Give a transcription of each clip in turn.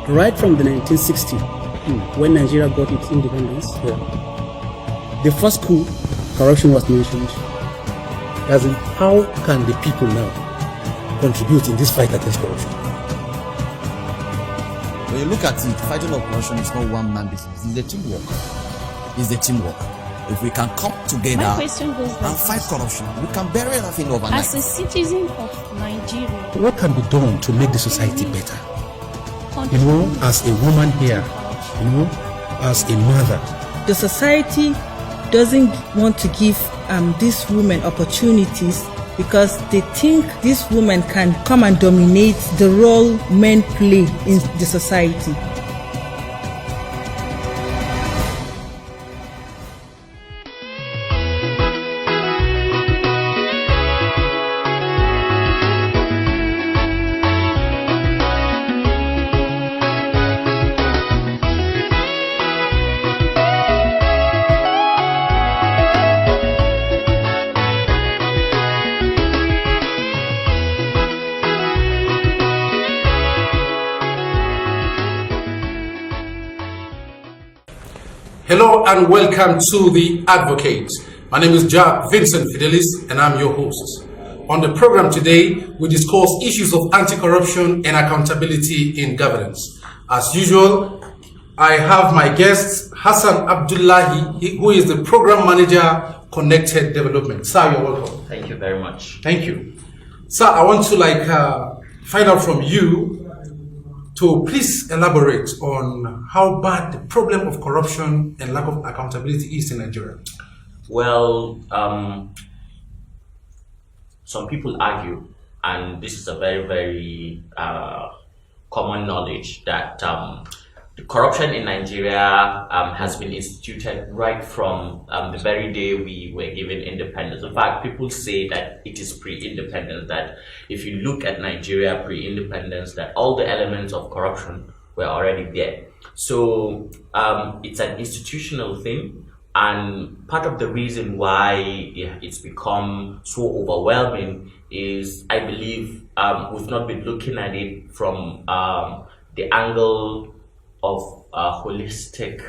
right from the 1960s, when Nigeria got its independence, the first coup, corruption was mentioned. As in, how can the people now contribute in this fight against corruption? When you look at it, fighting of corruption is not one man business. It's the teamwork. It's the teamwork. If we can come together and fight corruption, we can bury everything overnight. As a citizen of Nigeria, What can be done to make the society better? You know, as a woman here, you know, as a mother. The society doesn't want to give these women opportunities because they think these women can come and dominate the role men play in the society. Hello and welcome to The Advocate. My name is Vincent Fidelis and I'm your host. On the program today, we discuss issues of anti-corruption and accountability in governance. As usual, I have my guest, Hassan Abdullahi, who is the Program Manager, Connected Development. Sir, you're welcome. Thank you very much. Thank you. Sir, I want to find out from you to please elaborate on how bad the problem of corruption and lack of accountability is in Nigeria. Well, some people argue, and this is a very, very common knowledge, that the corruption in Nigeria has been instituted right from the very day we were given independence. In fact, people say that it is pre-independence, that if you look at Nigeria pre-independence, that all the elements of corruption were already there. So it's an institutional thing, and part of the reason why it's become so overwhelming is, I believe, we've not been looking at it from the angle of holistic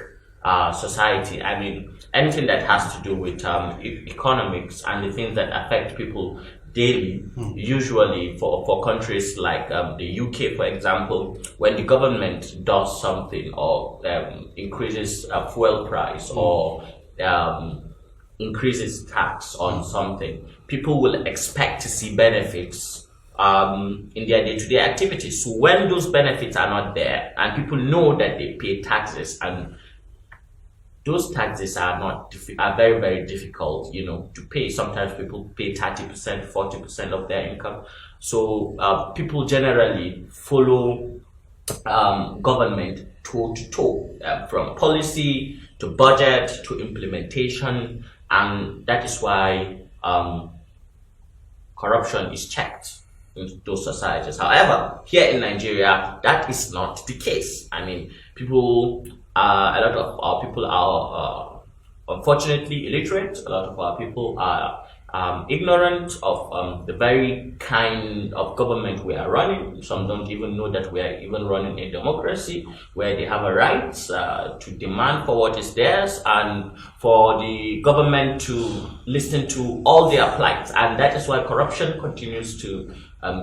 society. I mean, anything that has to do with economics and the things that affect people daily, usually for countries like the UK, for example, when the government does something or increases fuel price or increases tax on something, people will expect to see benefits in their day-to-day activities. So when those benefits are not there and people know that they pay taxes, and those taxes are very, very difficult, to pay. Sometimes people pay 30%, 40% of their income. So people generally follow government toe to toe, from policy to budget to implementation, and that is why corruption is checked in those societies. However, here in Nigeria, that is not the case. I mean, a lot of our people are unfortunately illiterate. A lot of our people are ignorant of the very kind of government we are running. Some don't even know that we are even running a democracy where they have a right to demand for what is theirs and for the government to listen to all their plights. And that is why corruption continues to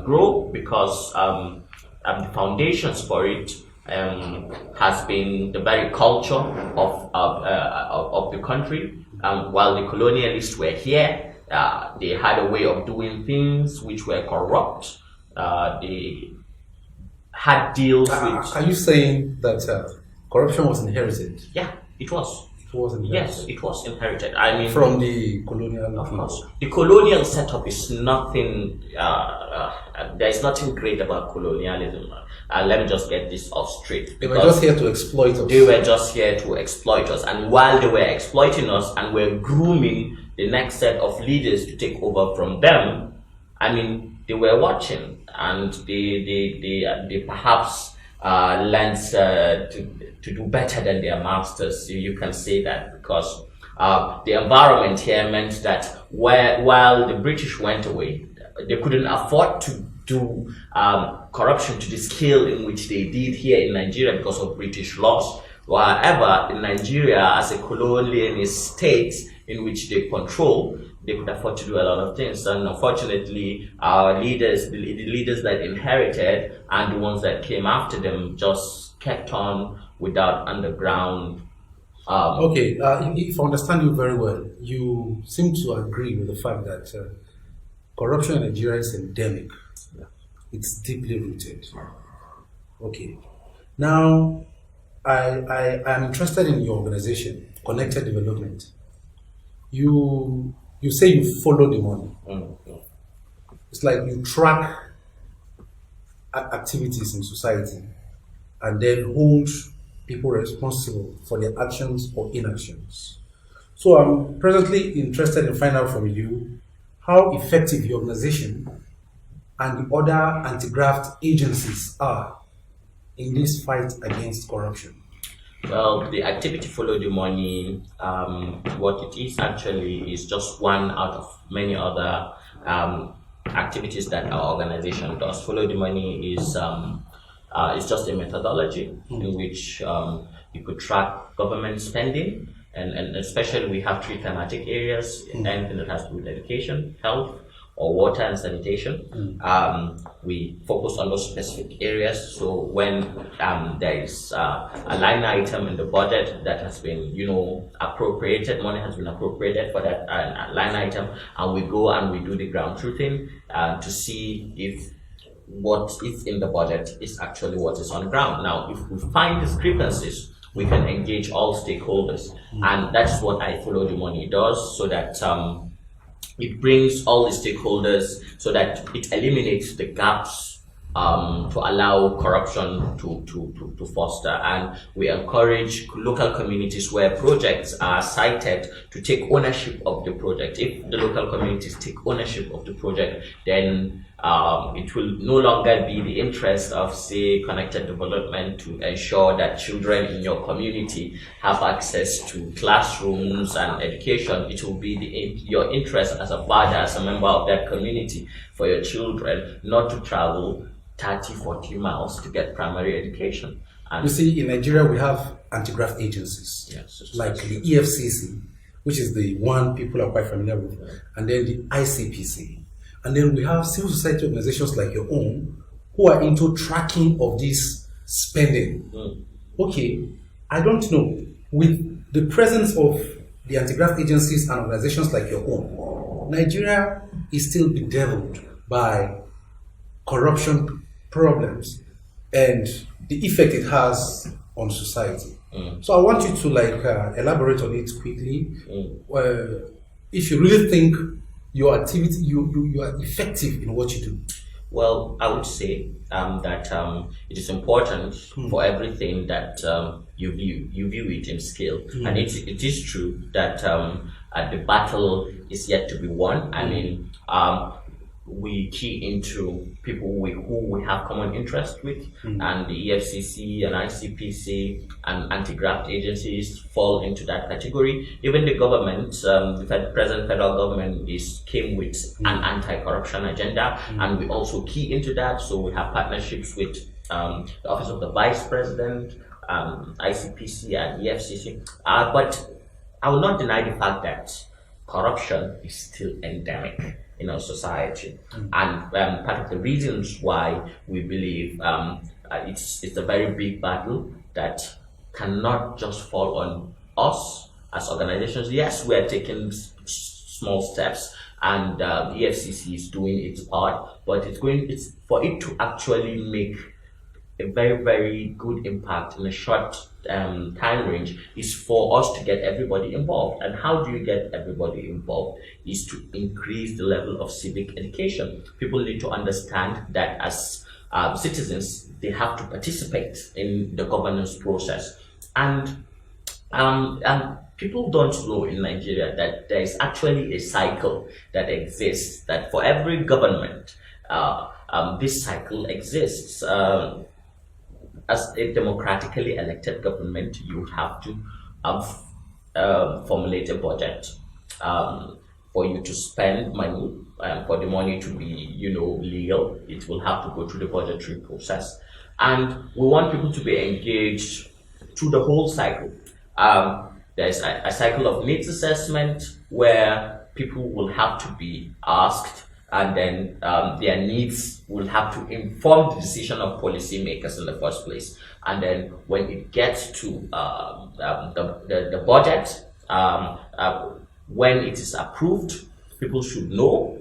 grow, because the foundations for it has been the very culture of the country. While the colonialists were here, they had a way of doing things which were corrupt. They had deals with... Are you saying that corruption was inherited? Yeah, it was. It was inherited? Yes, it was inherited. I mean, from the colonial... Of course. The colonial setup is nothing... there is nothing great about colonialism. Let me just get this off straight. They were just here to exploit us. They were just here to exploit us. And while they were exploiting us and were grooming the next set of leaders to take over from them, I mean, they were watching, and they perhaps learned to do better than their masters. You can say that, because the environment here meant that while the British went away, they couldn't afford to do corruption to the scale in which they did here in Nigeria because of British laws. However, in Nigeria, as a colonialist state in which they control, they could afford to do a lot of things. And unfortunately, our leaders, the leaders that inherited and the ones that came after them, just kept on without underground. Okay, if I understand you very well, you seem to agree with the fact that corruption in Nigeria is endemic. Yeah. It's deeply rooted. Okay. Now, I'm interested in your organization, Connected Development. You say you follow the money. Mm-hmm. It's like you track activities in society and then hold people responsible for their actions or inactions. So I'm presently interested in finding out from you how effective your organization and the other anti-graft agencies are in this fight against corruption. Well, the activity Follow the Money, what it is actually is just one out of many other activities that our organization does. Follow the Money is just a methodology in which you could track government spending, and especially we have 3 thematic areas, anything that has to do with education, health, or water and sanitation. We focus on those specific areas. So when there is a line item in the budget that has been, appropriated, money has been appropriated for that line item, and we go and we do the ground truthing to see if what is in the budget is actually what is on the ground. Now, if we find discrepancies, we can engage all stakeholders, and that's what I Follow the Money does, so that it brings all the stakeholders so that it eliminates the gaps to allow corruption to foster. And we encourage local communities where projects are cited to take ownership of the project. If the local communities take ownership of the project, then it will no longer be the interest of, say, Connected Development to ensure that children in your community have access to classrooms and education. It will be your interest as a father, as a member of that community, for your children not to travel 30-40 miles to get primary education. And you see, in Nigeria, we have anti-graft agencies, like the EFCC, which is the one people are quite familiar with, and then the ICPC. And then we have civil society organizations like your own who are into tracking of this spending. Okay, I don't know, with the presence of the anti-graft agencies and organizations like your own, Nigeria is still bedeviled by corruption problems and the effect it has on society. So I want you to elaborate on it quickly. If you really think your activity, you are effective in what you do. Well, I would say that it is important for everything that you view it in scale. And it is true that the battle is yet to be won. I mean, we key into people who we have common interest with, and the EFCC and ICPC and anti-graft agencies fall into that category. Even the government, the present federal government came with an anti-corruption agenda, and we also key into that. So we have partnerships with the Office of the Vice President, ICPC and EFCC. But I will not deny the fact that corruption is still endemic in our society, and part of the reasons why we believe it's a very big battle that cannot just fall on us as organizations. Yes, we are taking small steps, and the EFCC is doing its part, but it's for it to actually make a very, very good impact in a short time range is for us to get everybody involved. And how do you get everybody involved? Is to increase the level of civic education. People need to understand that as citizens, they have to participate in the governance process. And people don't know in Nigeria that there is actually a cycle that exists, that for every government, this cycle exists. As a democratically elected government, you have to formulate a budget. for you to spend money, for the money to be, legal, it will have to go through the budgetary process. And we want people to be engaged through the whole cycle. There's a cycle of needs assessment where people will have to be asked, and then their needs will have to inform the decision of policymakers in the first place. And then when it gets to the budget, when it is approved, people should know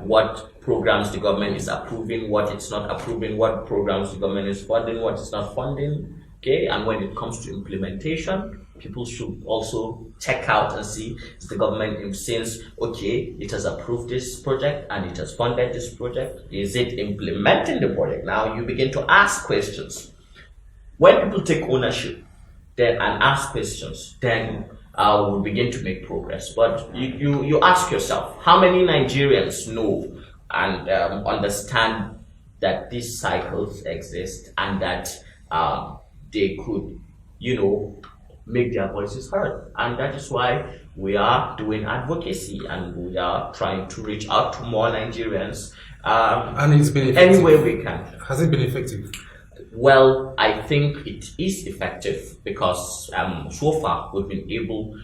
what programs the government is approving, what it's not approving, what programs the government is funding, what it's not funding. Okay, and when it comes to implementation, people should also check out and see, is the government, since okay, it has approved this project and it has funded this project, is it implementing the project? Now you begin to ask questions. When people take ownership and ask questions, then we'll begin to make progress. But you ask yourself, how many Nigerians know and understand that these cycles exist and that they could, make their voices heard? And that is why we are doing advocacy, and we are trying to reach out to more Nigerians. And it's been effective. Any way we can. Has it been effective? Well, I think it is effective because so far we've been able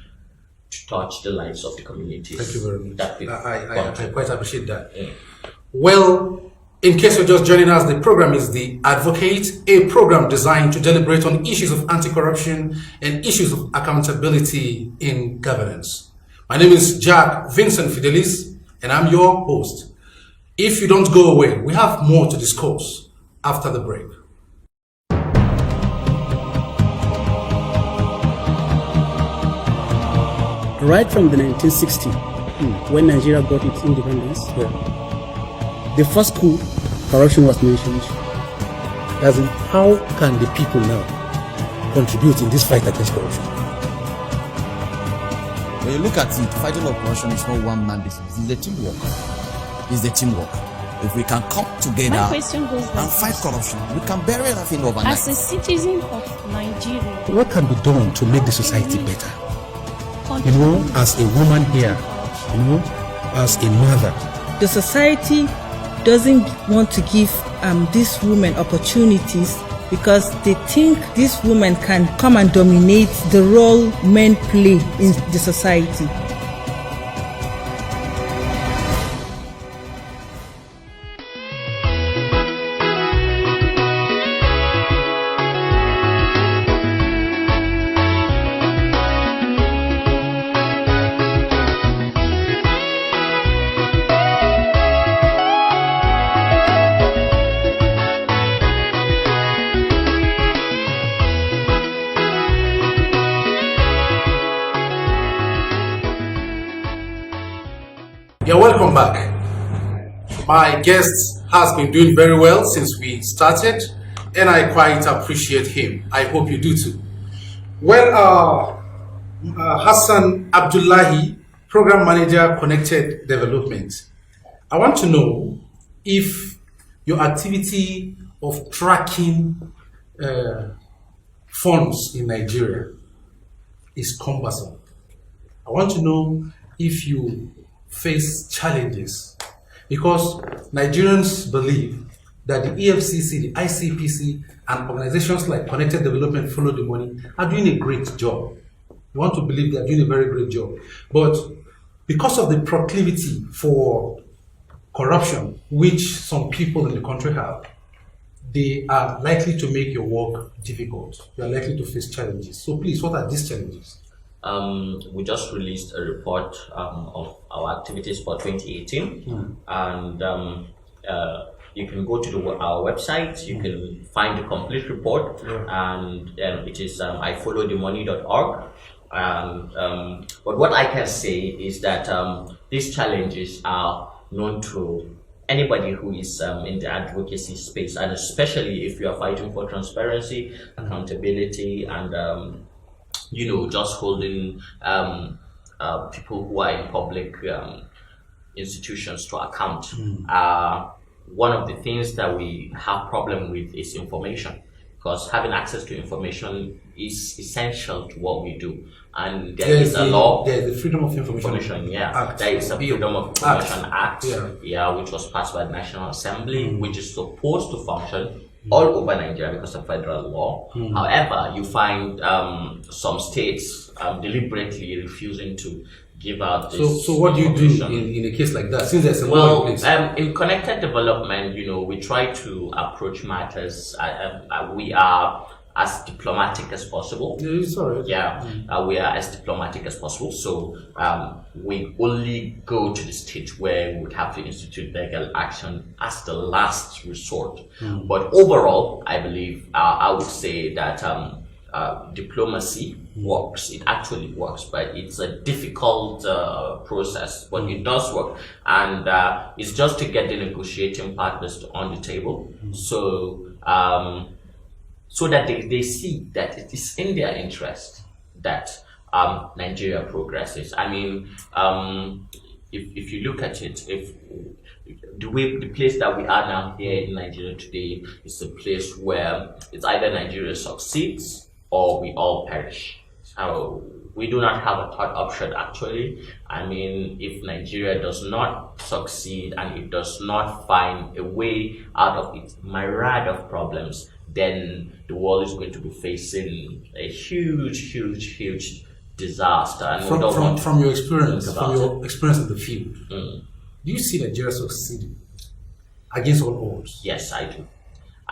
to touch the lives of the communities. Thank you very much. I quite appreciate that. Yeah. Well, in case you're just joining us, the program is The Advocate, a program designed to deliberate on issues of anti-corruption and issues of accountability in governance. My name is Jack Vincent Fidelis, and I'm your host. If you don't go away, we have more to discuss after the break. Right from the 1960s, when Nigeria got its independence, the first coup, corruption was mentioned. As in, how can the people now contribute in this fight against corruption? When you look at it, fighting of corruption is not one man business. It's a teamwork. It's a teamwork. If we can come together and fight corruption, we can bury everything overnight. As a citizen of Nigeria, what can be done to make the society better? As a woman here, as a mother. The society doesn't want to give these women opportunities because they think these women can come and dominate the role men play in the society. You're welcome back. My guest has been doing very well since we started, and I quite appreciate him. I hope you do too. Well, Hassan Abdullahi, Program Manager, Connected Development. I want to know if your activity of tracking funds in Nigeria is cumbersome. I want to know if you face challenges, because Nigerians believe that the EFCC, the ICPC, and organizations like Connected Development Follow the Money are doing a great job. You want to believe they are doing a very great job. But because of the proclivity for corruption, which some people in the country have, they are likely to make your work difficult. You are likely to face challenges. So please, what are these challenges? We just released a report of our activities for 2018, and you can go to our website. You can find the complete report, and it is ifollowthemoney.org. But what I can say is that these challenges are known to anybody who is in the advocacy space, and especially if you are fighting for transparency, accountability, and just holding people who are in public institutions to account. One of the things that we have problem with is information. because having access to information is essential to what we do. And there is a law. There's the Freedom of Information Act. There is a Freedom of Information Act, which was passed by the National Assembly, which is supposed to function all over Nigeria because of federal law. However, you find some states deliberately refusing to give out this. So what do you do in a case like that? Since there's a law in place? In connected development, we try to approach matters. We are as diplomatic as possible. Yeah, it's all right. We are as diplomatic as possible. So we only go to the stage where we would have to institute legal action as the last resort. But overall, I believe I would say that diplomacy works. It actually works, but it's a difficult process, but it does work. And it's just to get the negotiating partners on the table. So that they see that it is in their interest that Nigeria progresses. I mean, if you look at it, if the place that we are now here in Nigeria today is a place where it's either Nigeria succeeds or we all perish. So we do not have a third option, actually. I mean, if Nigeria does not succeed and it does not find a way out of its myriad of problems, then the world is going to be facing a huge disaster. And from your experience, in the field, do you see Nigeria succeeding against all odds? Yes, I do.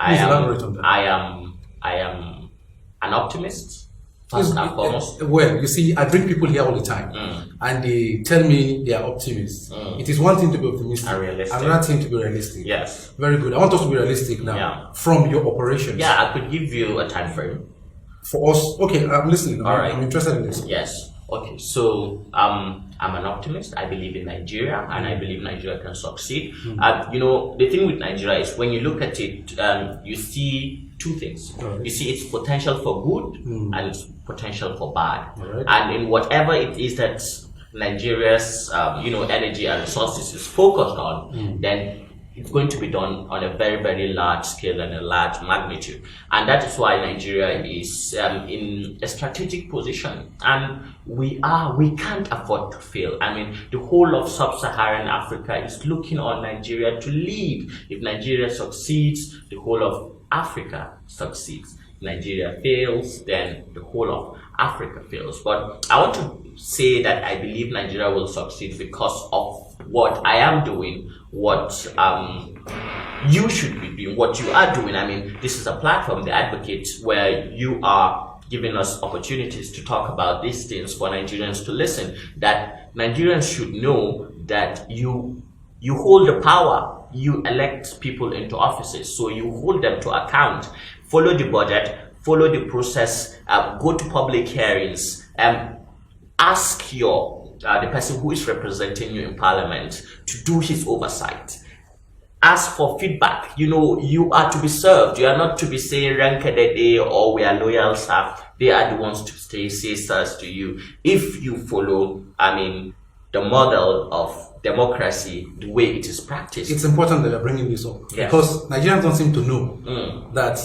Elaborate on that. I am an optimist. First and foremost. Well, you see, I bring people here all the time, and they tell me they are optimists. It is one thing to be optimistic, another thing to be realistic. Yes. Very good. I want us to be realistic now. Yeah. From your operations. Yeah, I could give you a time frame. For us, okay, I'm listening. All right. I'm interested in this. Yes. Okay. So, I'm an optimist. I believe in Nigeria, and I believe Nigeria can succeed. The thing with Nigeria is when you look at it, you see two things. You see its potential for good and its potential for bad. And in whatever it is that Nigeria's energy and resources is focused on, then it's going to be done on a very, very large scale and a large magnitude. And that is why Nigeria is in a strategic position. And we can't afford to fail. I mean, the whole of sub-Saharan Africa is looking on Nigeria to lead. If Nigeria succeeds, the whole of Africa succeeds. If Nigeria fails, then the whole of Africa fails. But I want to say that I believe Nigeria will succeed because of what I am doing, what you should be doing, what you are doing. I mean, this is a platform, The Advocate, where you are giving us opportunities to talk about these things for Nigerians to listen, that Nigerians should know that you hold the power. You elect people into offices, so you hold them to account. Follow the budget, follow the process, go to public hearings, ask the person who is representing you in parliament to do his oversight. Ask for feedback. You are to be served. You are not to be saying rankadede or we are loyal staff. They are the ones to say sirs to you. If you follow, the model of democracy, the way it is practiced. It's important that you're bringing this up because Nigerians don't seem to know that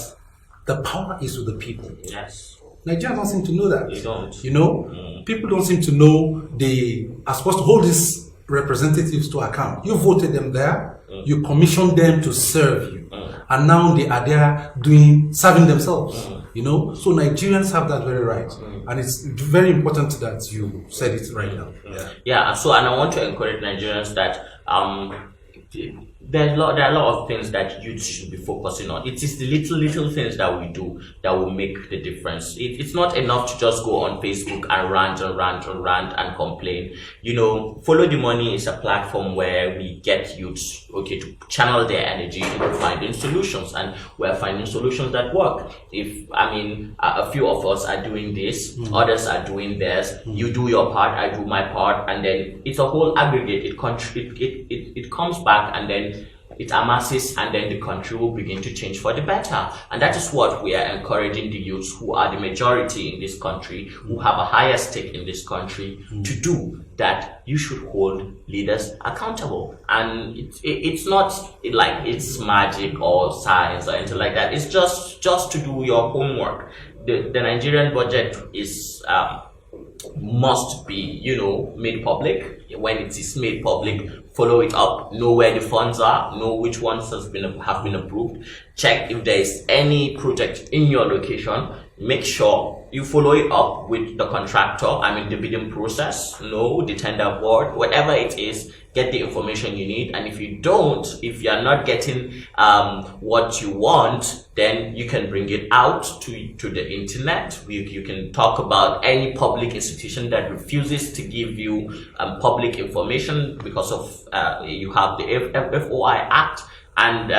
the power is with the people. Yes. Nigerians don't seem to know that. They don't. People don't seem to know they are supposed to hold these representatives to account. You voted them there, you commissioned them to serve you, and now they are there serving themselves. So Nigerians have that very right, and it's very important that you said it right now. So and I want to encourage Nigerians that there are a lot of things that youth should be focusing on. It is the little things that we do that will make the difference. It's not enough to just go on Facebook and rant and complain. Follow the Money is a platform where we get youths to channel their energy into finding solutions, and we're finding solutions that work. A few of us are doing this, others are doing theirs. You do your part, I do my part, and then it's a whole aggregate. It comes back, and then it amasses, and then the country will begin to change for the better. And that is what we are encouraging the youths, who are the majority in this country, who have a higher stake in this country, to do. That you should hold leaders accountable. And it's not like it's magic or science or anything like that. It's just to do your homework. The Nigerian budget is must be, made public. When it is made public, follow it up, know where the funds are, know which ones have been approved, check if there is any project in your location, make sure you follow it up with the contractor, the bidding process, the tender board, whatever it is, get the information you need. And if you are not getting what you want, then you can bring it out to the internet. You can talk about any public institution that refuses to give you public information because of you have the FOI Act, and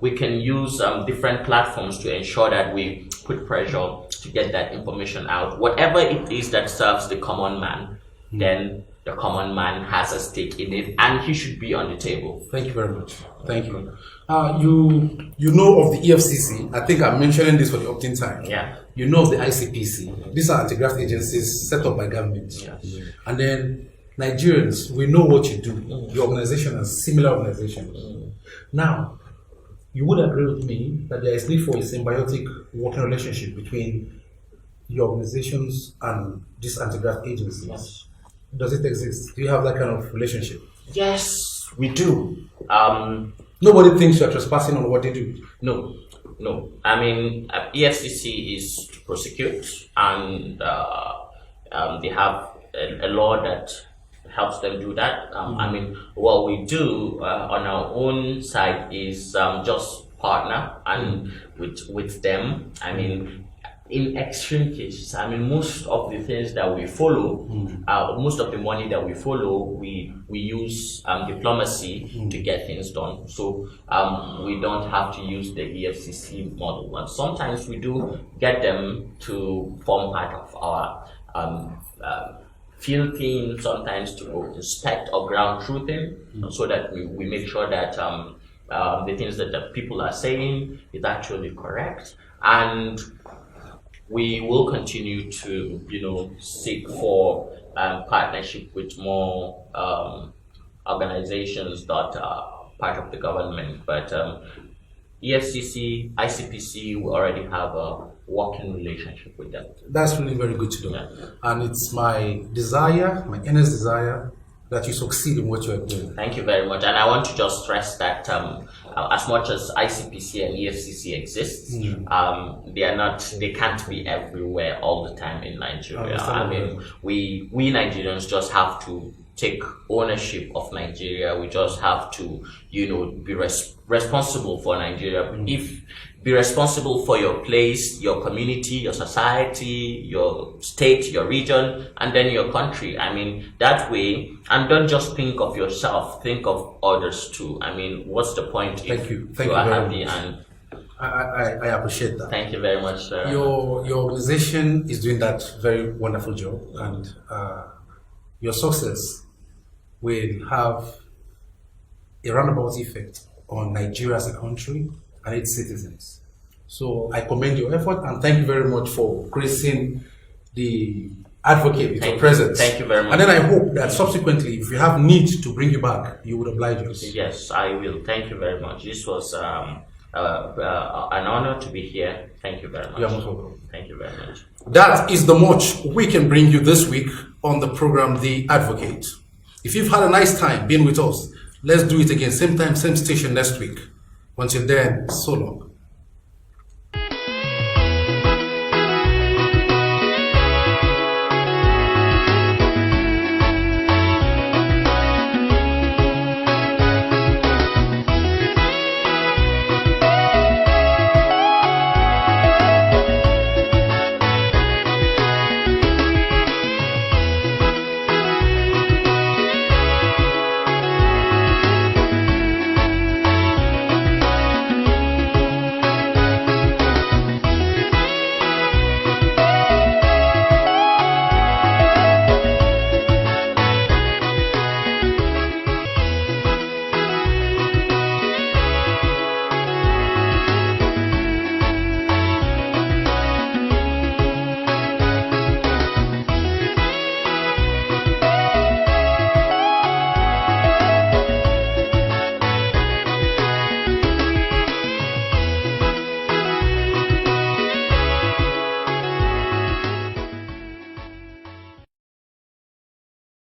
we can use different platforms to ensure that we put pressure to get that information out. Whatever it is that serves the common man, then the common man has a stake in it, and he should be on the table. Thank you very much. Thank you. You know of the EFCC. I think I'm mentioning this for the opt-in time. Yeah. You know of the ICPC. These are anti-graft agencies set up by government. Yes. And then Nigerians, we know what you do. Your organization and similar organizations. Now, you would agree with me that there is need for a symbiotic working relationship between your organizations and these anti-graft agencies. Yes. Does it exist? Do you have that kind of relationship? Yes, we do. Nobody thinks you're trespassing on what they do. No. EFCC is to prosecute, and they have a law that helps them do that. What we do on our own side is just partner and with them. In extreme cases, most of the things that we follow, most of the money that we follow, we use diplomacy to get things done. So we don't have to use the EFCC model. And sometimes we do get them to form part of our field team, sometimes to go inspect or ground truthing, so that we make sure that the things that the people are saying is actually correct. And we will continue to, seek for partnership with more organizations that are part of the government. But EFCC, ICPC, we already have a working relationship with them. That's really very good to know. Yeah. And it's my desire, my earnest desire, that you succeed in what you are doing. Thank you very much. And I want to just stress that as much as ICPC and EFCC exist, they can't be everywhere all the time in Nigeria. We Nigerians just have to take ownership of Nigeria. We just have to, be responsible for Nigeria. Be responsible for your place, your community, your society, your state, your region, and then your country. That way, and don't just think of yourself, think of others too. What's the point if you are happy? And I appreciate that. Thank you very much, sir. Your organization is doing that very wonderful job, and your success will have a roundabout effect on Nigeria as a country and its citizens. So I commend your effort, and thank you very much for gracing the advocate with your presence. Thank you very much. And then I hope that subsequently, if you have need to bring you back, you would oblige us. Yes, I will. Thank you very much. This was an honor to be here. Thank you very much. You're most welcome. Thank you very much. That is the much we can bring you this week on the program, The Advocate. If you've had a nice time being with us, let's do it again, same time, same station next week. Until then, so long.